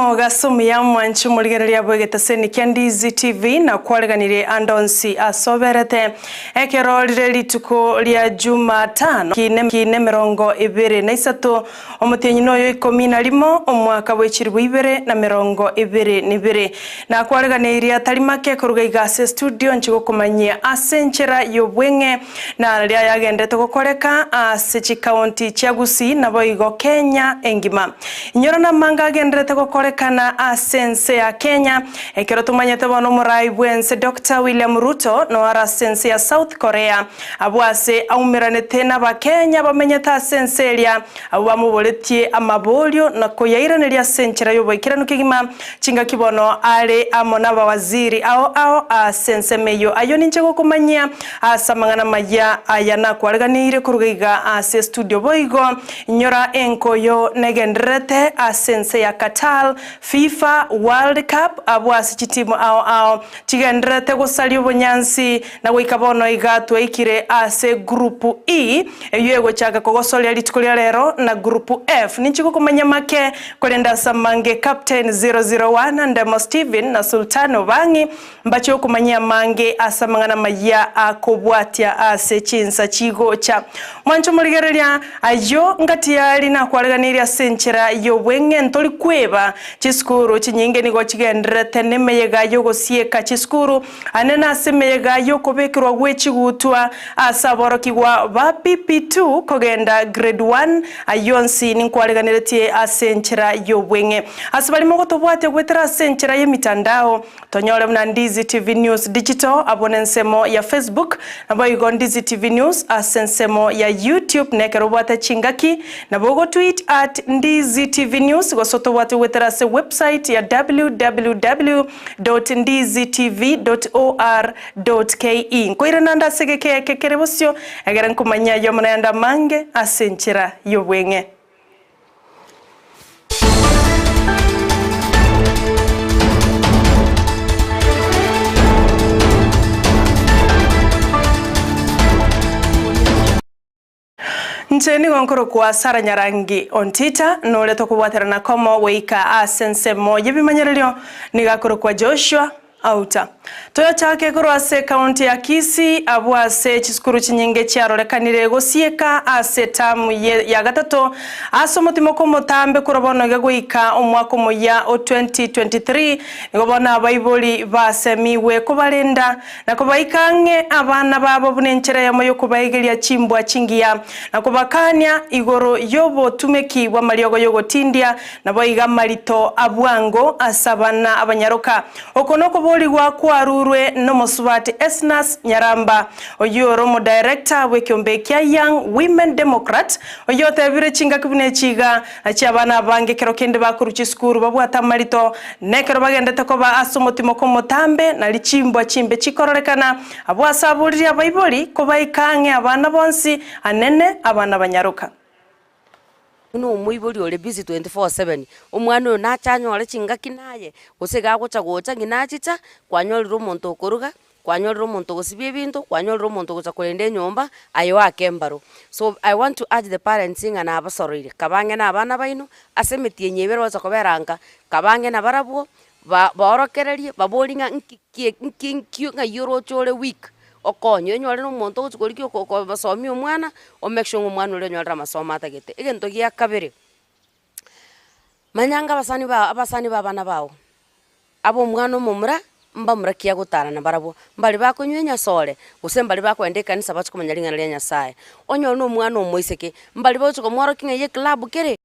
Bono gasumu ya mwanchu muligereria bwegetaseni kia Ndizi TV na kwaleganire andonsi asoberete ekerorire lituko lia Jumatano kine 23 omutenyi noyo 11 omwaka w'ekirwa Ibere na 22 na kwaleganire atalimake kuruga igase studio nchigo kumanyia asenchera yobwenge na lia yagendete gukoreka ase county cha Gusii na boigo Kenya engima inyoro na manga agendete gukorekana asense ya Kenya ekero tumanyete bono murai bwense Dr. William Ruto no ara sense ya South Korea abwase aumiranete na ba Kenya bamenyeta asense elia abamuboletie amabolio na koyairanira senchera yoboikirano kigima chinga kibono ale amona bawaziri ao asense meyo ayo ninche gukumanyia asamangana maya ayana kwaleganire kurugiga ase studio boigo inyora enkoyo negendrete asense ya Qatar FIFA World Cup abwasi chitimu ao chigendrete gusalio bonyansi na goikabono igatwe ikire ase grupu E eyego chaka kogosolia litukolia lero na grupu F ninchiko kumanya make kolenda samange captain 001 Ndemo Steven na Sultano Bangi mbacho kumanya mange asamangana maya akobwatia ase Chinsa chigocha mwancho muligereria ayo ngati yali na kwaleganiria senchera yobwenge ntoli kweba chiskuru chinyinge nigo chigendrete nemeyega yo gosieka chiskuru anena semeyega yo kobekirwa gwechigutwa asaborokigwa ba PP2 kogenda grade 1 ayonsi ninkwaleganiretie asenchera yobwenge asibalimo gotobwate gwetera asenchera yemitandao tonyole mna Ndizi TV News Digital abonensemo ya Facebook naboigo Ndizi TV News asensemo ya YouTube nekerobwate chingaki nabogo tweet at Ndizi TV News gosoto wate wetera se website ya www.ndizitv.or.ke koira nanda segeke kekerebosyo agera nkumanya yo mnayanda mange asenchera yobwenge Ncheni gonkoro kwa Sara Nyarangi Ontita no leto kubwatera na komo weika asense moje bimanyerelio nigakoro kwa Joshua Auta toyo chake kurwase county ya Kisii abwase chiskuru chinyenge chiarolekanire gosieka ase tamu ya gatatu asomotimo komotambe kurobono goika omwaka moya o 2023 ngobona abaiboli basemiwe kubalenda na kubaikange abana babo bunenchera ya moyo kubaigelia chimbwa chingia na kubakanya igoro yobo tumeki wa maliogo yogo tindia na boiga malito abwango asabana abanyaroka okonoko boli gwa kwarurwe no musubati Esnas Nyaramba oyoro mo director wekyombe kya Young Women Democrat oyote bire chinga kibune chiga achabana bange kerokende bakuruchi skuru babwata marito nekero bagendete ko ba asumotimo ko motambe na lichimbwa chimbe chikororekana abwasabuliri abaiboli ko baikange abana bonsi anene abana banyaruka no muiboli ole busy 24/7 omwana no nachanyo ole chingaki naye gusega gocha nginachicha kwanyolira omonto koruga kwanyolira omonto gosibye bintu kwanyolira omonto gocha kurende nyomba ayo akembaro. So I want to urge the parents ngana abasorire kabange na abana baino asemetie nyebero gocha koberanga kabange na barabwo baorokererie babolinga nkikyo nga yoro chole week okonyo enyole no monto gukorikyo ko basomi omwana o make sure omwana ule nyolera masomo atagete egento gya kabere manyanga abasani babana bawo abo omwana omumura mbamurakia gutara na barabo mbali bakonywenya sole usembali bakwende kanisa bachikomanya lingana lya Nyasaye onyo no omwana omoiseke mbali bachuko mwaro kinga ye club kere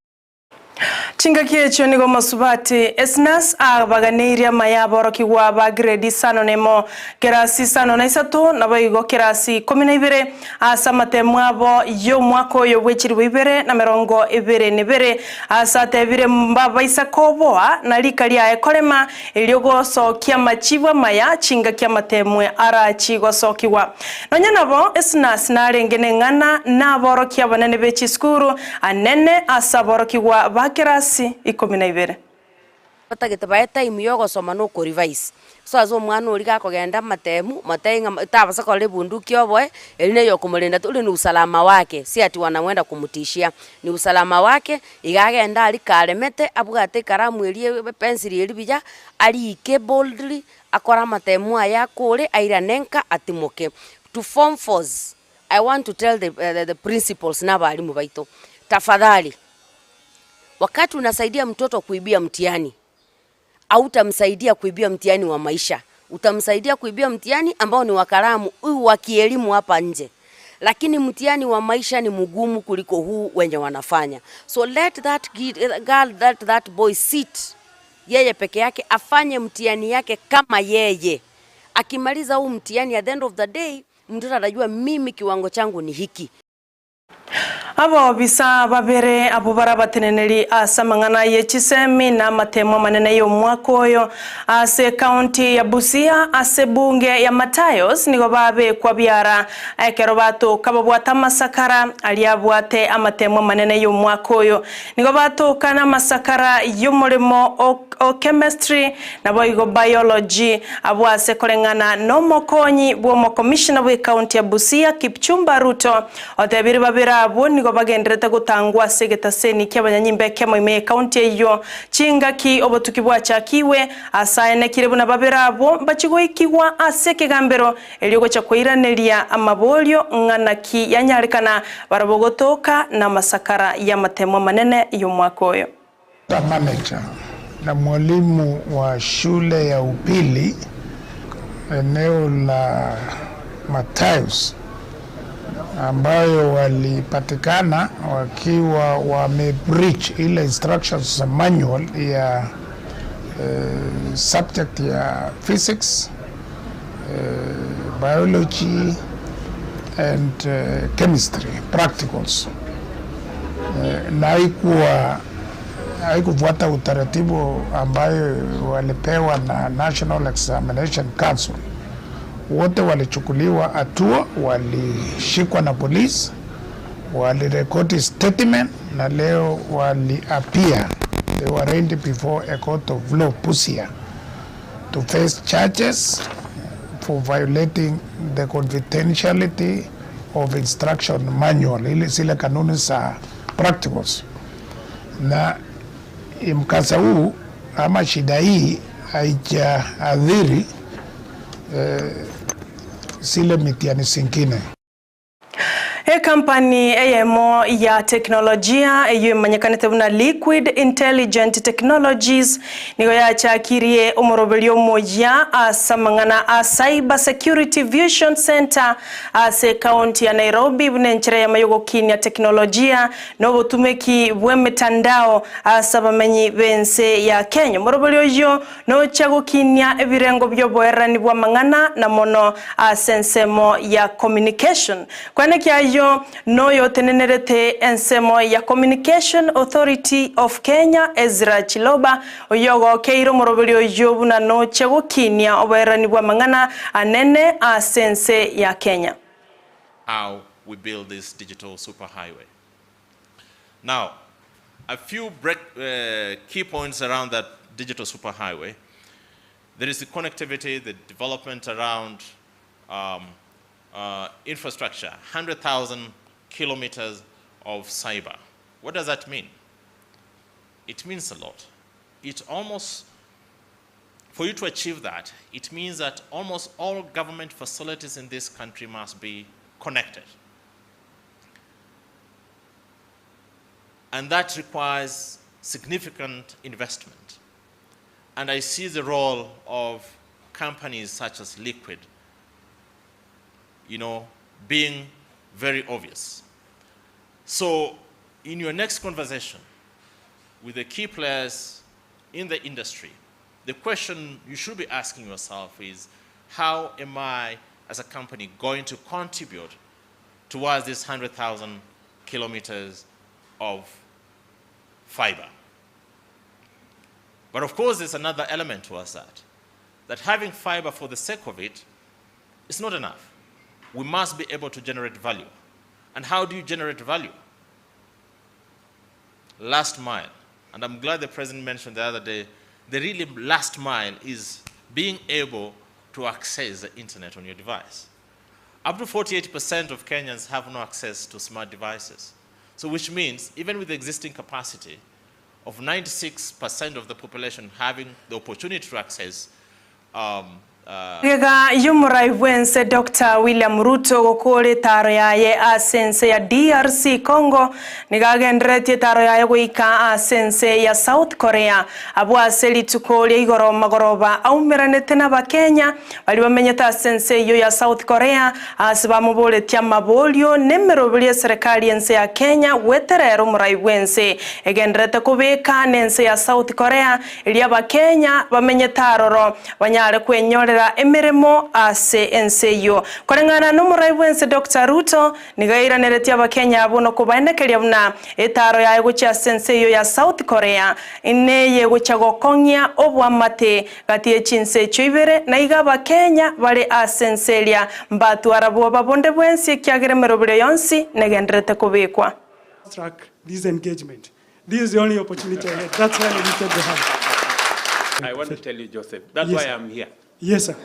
chinga kiecho nigo masubati Esnas abaganiria mayaboroki wa ba grade Isano nemo kerasi Isano na isato na bayigo kerasi 12 asamate mwabo yo mwako yo wechiri Ibere na 22 asate bire mbaba isakoboa na likalia ekolema iliogo sokia machibwa maya chinga kia matemwe ara chigo sokiwa nonya nabo Esnas na rengene ngana na boroki abanene bechi skuru anene asaboroki wa bakerasi 12 batagete bae time yo gosoma no ko revise so azo mwana uri gakogenda matemu mateinga tabasa kole bunduki oboe eline yo kumulinda tuli ni usalama wake si ati wanamwenda kumutishia ni usalama wake igagenda ali kalemete abugate karamu elie pencil eli bija ali ke boldly akora matemu aya kule aira nenka atimoke to form force. I want to tell the principals na balimu baito, tafadhali wakati unasaidia mtoto kuibia mtihani au utamsaidia kuibia mtihani wa maisha, utamsaidia kuibia mtihani ambao ni wa kalamu huu wa kielimu hapa nje, lakini mtihani wa maisha ni mgumu kuliko huu wenye wanafanya. So let that girl, that boy sit yeye peke yake afanye mtihani yake kama yeye. Akimaliza huu mtihani, at the end of the day mtoto atajua mimi kiwango changu ni hiki. Abo bisa babere abo barabateneneri asamangana yechisemi na matemo manene yo mwako oyo ase county ya Busia ase bunge ya Matayos nigo babe kwa biara ekero bato kababwata masakara aliabwate amatemo manene yo mwako oyo nigo bato kana masakara y'umurimo o chemistry na boigo biology abo ase korengana no mokonyi bwo mo commissioner we county ya Busia Kipchumba Ruto otebiri babira abo nigo bagenderete gutangwa segetaseni ky'abanyanyimbe kemoime county eyo chingaki obotuki bwachakiwe asaene kirebuna babirabo bachigoikiwa asekegambero eliogo chakoiraneria amabolyo nganaki yanyarekana barabogotoka na masakara ya matemo manene y'umwaka oyo. Manager na mwalimu wa shule ya upili eneo la Matayos ambayo walipatikana wakiwa wamebreach ile instructions za manual ya subject ya physics, biology and chemistry practicals, na haikufuata utaratibu ambayo walipewa na National Examination Council. Wote walichukuliwa hatua, walishikwa na polisi, walirekodi statement na leo waliappear. They were arraigned before a court of law Busia to face charges for violating the confidentiality of instruction manual, ile zile kanuni za practicals. Na mkasa huu ama shida hii haijaadhiri sile mitihani zingine. Kampani eyemo ya teknolojia eyo imanyekanite buna Liquid Intelligent Technologies nigo yachakirie umurobelio moja asamangana a Cyber Security Vision Center ase county ya Nairobi bunenchera ya mayogo kinya teknolojia no butumeki bwe mitandao asabamenyi bense ya Kenya. Umurobelio yo no chago kinya ebirengo byoboerani bwa mangana na mono asensemo ya communication kwane kyayo noyo tenenerete ensemo ya Communication Authority of Kenya Ezra Chiloba oyogo keiro morobelio yobu na no chego kinia oberani bwa mangana anene asense ya Kenya. How we build this digital superhighway. Now, a few key points around that digital superhighway. There is the connectivity, the development around infrastructure, 100,000 kilometers of cyber. What does that mean? It means a lot. For you to achieve that, it means that almost all government facilities in this country must be connected. And that requires significant investment. And I see the role of companies such as Liquid being very obvious. So in your next conversation with the key players in the industry, the question you should be asking yourself is, how am I as a company going to contribute towards this 100,000 kilometers of fiber? But of course, there's another element towards that having fiber for the sake of it is not enough. We must be able to generate value. And how do you generate value? Last mile. And I'm glad the President mentioned the other day the really last mile is being able to access the internet on your device. Up to 48% of Kenyans have no access to smart devices. So which means, even with the existing capacity of 96% of the population having the opportunity to access Gega yumurai wense Dr. William Ruto gukuri taro yaye asense ya DRC Congo nigagendretie taro yaye guika asense ya South Korea abo aseli tukoli igoro magoroba aumiranete na bakenya bali bamenyeta asense yo ya South Korea asiba mubole tia mabolio nemerobili serikali yense ya Kenya weterero murai wense egendrete kubika nense ya South Korea ili abakenya bamenyeta roro banyare kwenyore emirimo ase enseyo korengana n'umurai wense Dr. Ruto nigaira neretia abakenya abono kubaendekeria buna etaro yaye gucha senseyo ya South Korea ineye gucha gokonya obwamate gati Chinsa Ibere na iga abakenya bali asenselia mbatu arabo babonde bwense kyageremero bire yonsi negendrete kubikwa this engagement. This is the only opportunity I had. That's why I lifted the hand. I want to tell you, Joseph, that's why I'm here. Yes, sir.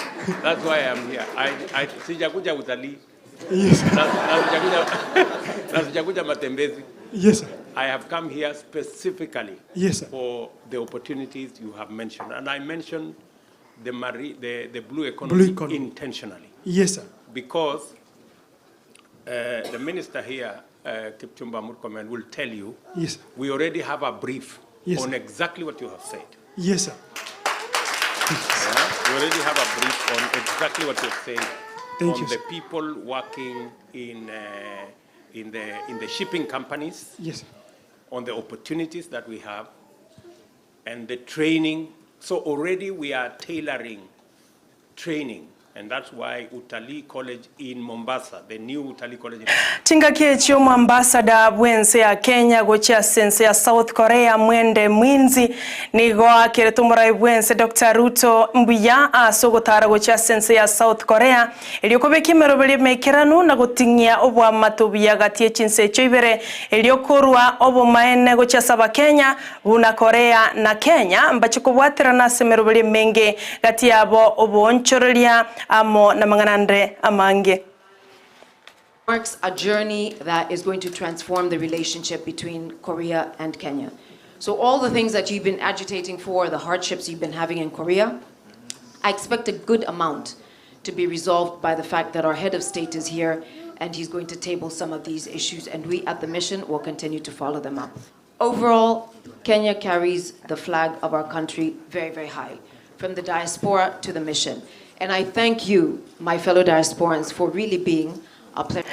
That's why I'm here. I sijakuja utalii. Yes, sir. Na sijakuja matembezi. Yes, sir. I have come here specifically yes, sir. for the opportunities you have mentioned. And I mentioned the blue economy intentionally. Yes, sir. Because the minister here, Kipchumba Murkomen, will tell you, yes, sir. We already have a brief yes, on sir. exactly what you have said. Yes, sir. We already have a brief on exactly what you're saying. Thank on you, the people working in the shipping companies. Yes, sir. On the opportunities that we have, and the training. So already we are tailoring training. And that's why Utalii College in Mombasa, the new Utalii College in Tinga kiecho mwambasada bwense ya Kenya gocha sense ya South Korea mwende mwinzi nigo akire tumurai bwense Dr. Ruto mbuya asogotara gocha sense ya South Korea iliyokobeki merobeli mekeranu na gutingia obwa matubiya gati Chinsa Ibere iliyokorwa obo maene gocha saba Kenya buna Korea na Kenya mbachikobwatira na semerobeli menge gati yabo obo onchorelia amo na manganandre amange. Marks a journey that is going to transform the relationship between Korea and Kenya. So all the things that you've been agitating for, the hardships you've been having in Korea, I expect a good amount to be resolved by the fact that our head of state is here and he's going to table some of these issues, and we at the mission will continue to follow them up. Overall, Kenya carries the flag of our country very, very high, from the diaspora to the mission. And I thank you, my fellow diasporans, for really being a pleasure.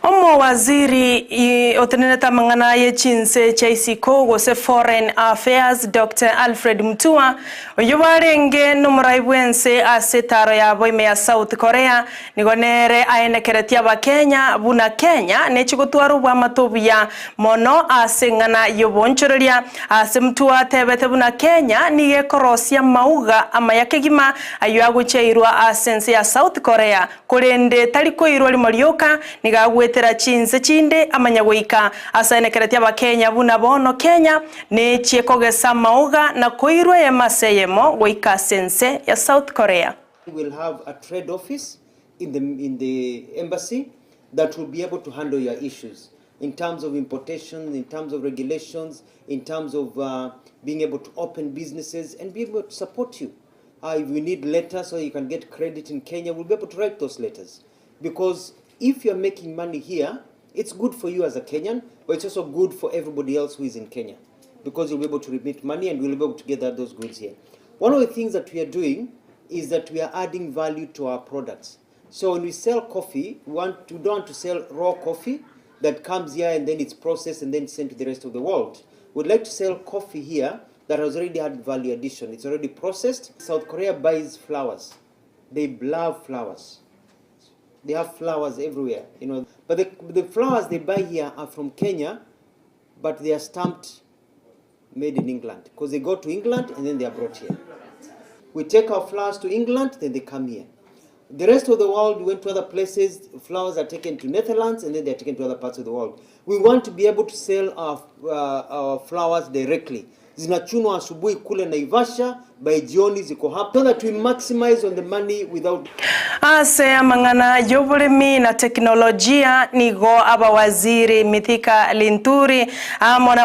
Omo waziri oteneta mangana ye Chinsa Chaisiko se Foreign Affairs Dr. Alfred Mutua oyobarenge numurai bwense asetaro ya boime ya South Korea nigonere aenekeretia ba Kenya buna Kenya nechigotwaru bwa matobuya mono asengana yobonchoreria asemtua tebete buna Kenya niye korosia mauga amayakegima ayoagucheirwa asense ya South Korea kurende taliko irwa limorioka nigagwetera Chinsa chinde amanyagoika asaenekeretia ba Kenya buna bono Kenya ne chiekogesa mauga na koirwe ya maseyemo goika sense ya South Korea. We will have a trade office in the embassy that will be able to handle your issues in terms of importation, in terms of regulations, in terms of being able to open businesses and be able to support you. If you need letters so you can get credit in Kenya, we'll be able to write those letters. Because if you're making money here, it's good for you as a Kenyan, but it's also good for everybody else who is in Kenya, because you'll be able to remit money and we'll be able to gather those goods here. One of the things that we are doing is that we are adding value to our products. So when we sell coffee, we don't want to sell raw coffee that comes here and then it's processed and then sent to the rest of the world. We'd like to sell coffee here that has already had value addition. It's already processed. South Korea buys flowers. They love flowers. They have flowers everywhere, you know. But the flowers they buy here are from Kenya, but they are stamped made in England, because they go to England and then they are brought here. We take our flowers to England, then they come here. The rest of the world, we went to other places, flowers are taken to Netherlands and then they're taken to other parts of the world. We want to be able to sell our flowers directly. zinachunwa asubuhi kule Naivasha, by jioni ziko hapa, so that we maximize on the money without ase amang'ana y'oburimi na teknolojia nigo abawaziri Mithika Linturi amona